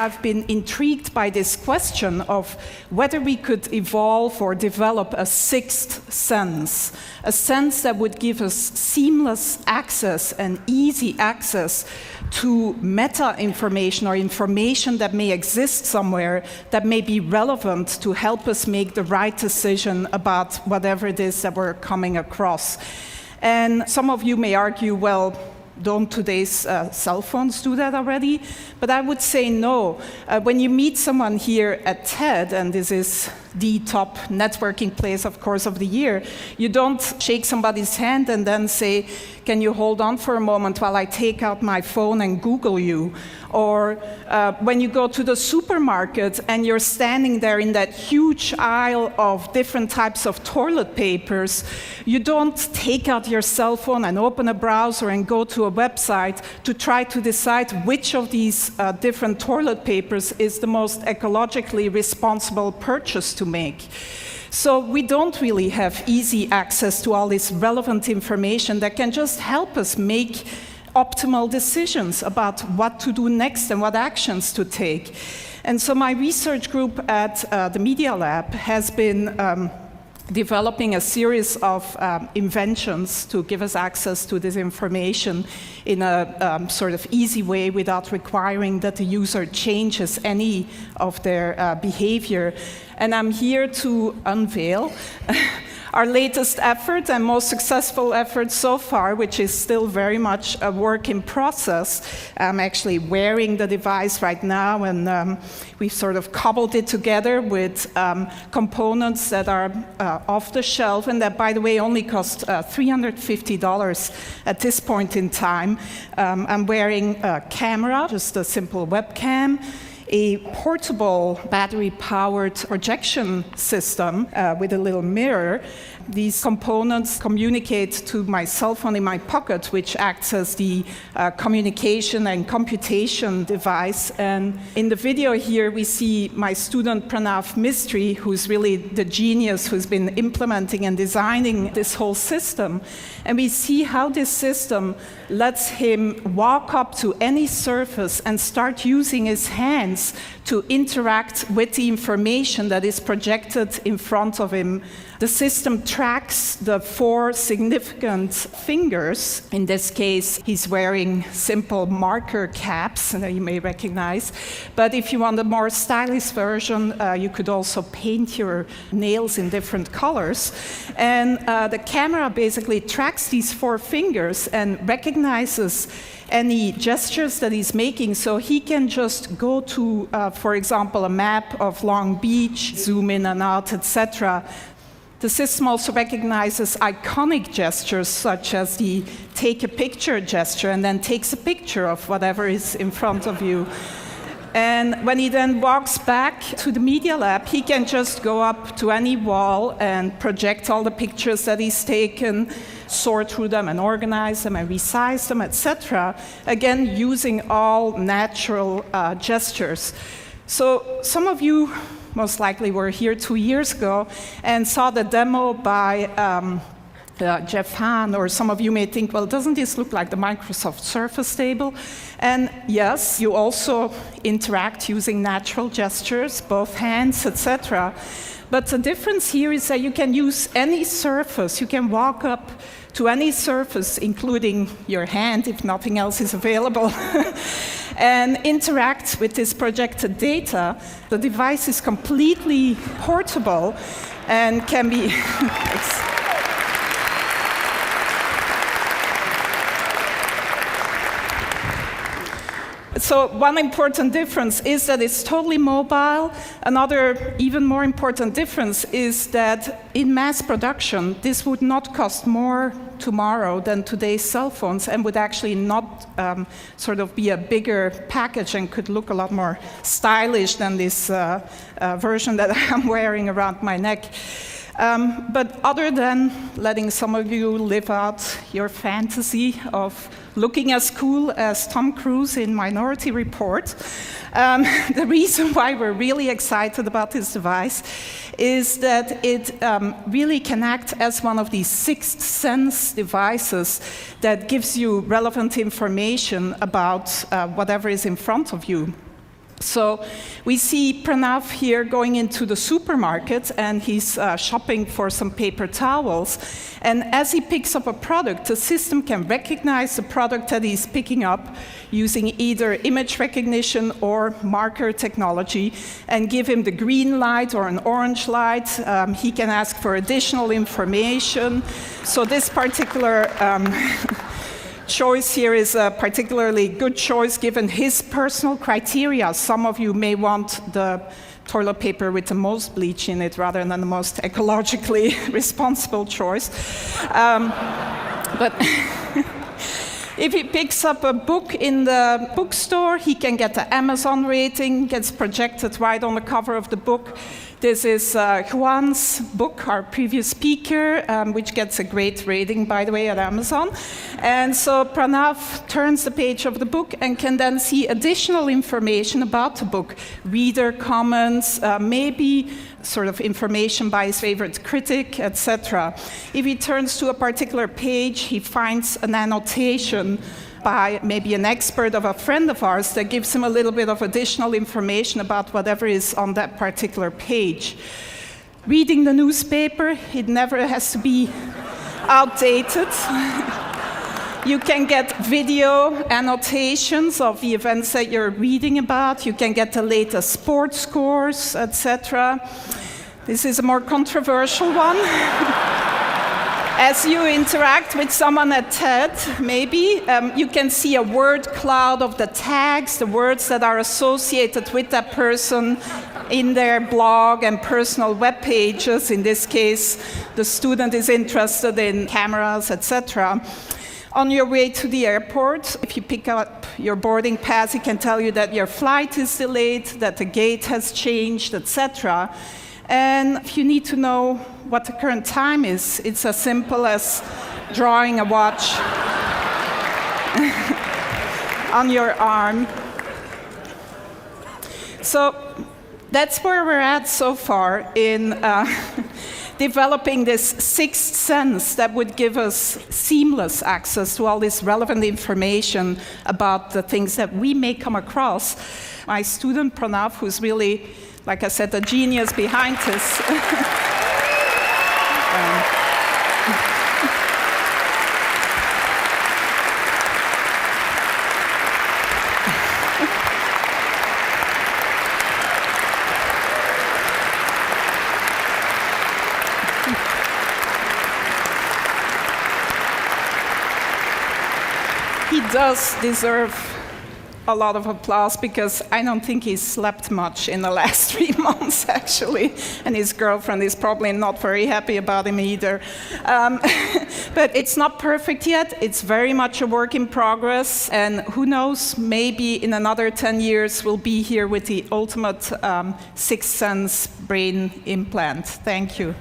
I've been intrigued by this question of whether we could evolve or develop a sixth sense, a sense that would give us seamless access and easy access to meta information or information that may exist somewhere that may be relevant to help us make the right decision about whatever it is that we're coming across. And some of you may argue, well, don't today's cell phones do that already? But I would say no. When you meet someone here at TED, and this is the top networking place, of course, of the year, you don't shake somebody's hand and then say, can you hold on for a moment while I take out my phone and Google you? Or when you go to the supermarket and you're standing there in that huge aisle of different types of toilet papers, you don't take out your cell phone and open a browser and go to a website to try to decide which of these different toilet papers is the most ecologically responsible purchase to make. So we don't really have easy access to all this relevant information that can just help us make optimal decisions about what to do next and what actions to take. And so my research group at the Media Lab has been developing a series of inventions to give us access to this information in a sort of easy way without requiring that the user changes any of their behavior. And I'm here to unveil our latest effort and most successful effort so far, which is still very much a work in process. I'm actually wearing the device right now, and we've sort of cobbled it together with components that are off the shelf, and that, by the way, only cost $350 at this point in time. I'm wearing a camera, just a simple webcam, a portable battery-powered projection system with a little mirror. These components communicate to my cell phone in my pocket, which acts as the communication and computation device. And in the video here, we see my student Pranav Mistry, who's really the genius who's been implementing and designing this whole system. And we see how this system lets him walk up to any surface and start using his hands to interact with the information that is projected in front of him. The system tracks the 4 significant fingers. In this case, he's wearing simple marker caps that you may recognize. But if you want a more stylish version, you could also paint your nails in different colors. And the camera basically tracks these 4 fingers and recognizes any gestures that he's making, so he can just go to, for example, a map of Long Beach, zoom in and out, etc. The system also recognizes iconic gestures, such as the take a picture gesture, and then takes a picture of whatever is in front of you. And when he then walks back to the Media Lab, he can just go up to any wall and project all the pictures that he's taken, sort through them and organize them and resize them, etc. Again, using all natural gestures. So some of you most likely were here 2 years ago and saw the demo by Jeff Hahn, or some of you may think, well, doesn't this look like the Microsoft Surface table? And yes, you also interact using natural gestures, both hands, etc. But the difference here is that you can use any surface. You can walk up to any surface, including your hand, if nothing else is available, and interact with this projected data. The device is completely portable and can be... So one important difference is that it's totally mobile. Another even more important difference is that in mass production, this would not cost more tomorrow than today's cell phones, and would actually not sort of be a bigger package and could look a lot more stylish than this version that I'm wearing around my neck. But other than letting some of you live out your fantasy of looking as cool as Tom Cruise in Minority Report, the reason why we're really excited about this device is that it really can act as one of these sixth sense devices that gives you relevant information about whatever is in front of you. So we see Pranav here going into the supermarket, and he's shopping for some paper towels. And as he picks up a product, the system can recognize the product that he's picking up using either image recognition or marker technology and give him the green light or an orange light. He can ask for additional information. So this particular choice here is a particularly good choice given his personal criteria. Some of you may want the toilet paper with the most bleach in it rather than the most ecologically responsible choice. But if he picks up a book in the bookstore, he can get the Amazon rating, gets projected right on the cover of the book. This is Juan's book, our previous speaker, which gets a great rating, by the way, at Amazon. And so Pranav turns the page of the book and can then see additional information about the book, reader comments, maybe sort of information by his favorite critic, etc. If he turns to a particular page, he finds an annotation by maybe an expert of a friend of ours that gives him a little bit of additional information about whatever is on that particular page. Reading the newspaper, it never has to be outdated. You can get video annotations of the events that you're reading about. You can get the latest sports scores, etc. This is a more controversial one. As you interact with someone at TED, maybe, you can see a word cloud of the tags, the words that are associated with that person in their blog and personal web pages. In this case, the student is interested in cameras, etc. On your way to the airport, if you pick up your boarding pass, it can tell you that your flight is delayed, that the gate has changed, etc. And if you need to know what the current time is, it's as simple as drawing a watch on your arm. So that's where we're at so far in developing this sixth sense that would give us seamless access to all this relevant information about the things that we may come across. My student, Pranav, who's really, like I said, the genius behind this. He does deserve a lot of applause because I don't think he's slept much in the last 3 months, actually. And his girlfriend is probably not very happy about him either. But it's not perfect yet. It's very much a work in progress. And who knows, maybe in another 10 years, we'll be here with the ultimate sixth sense brain implant. Thank you.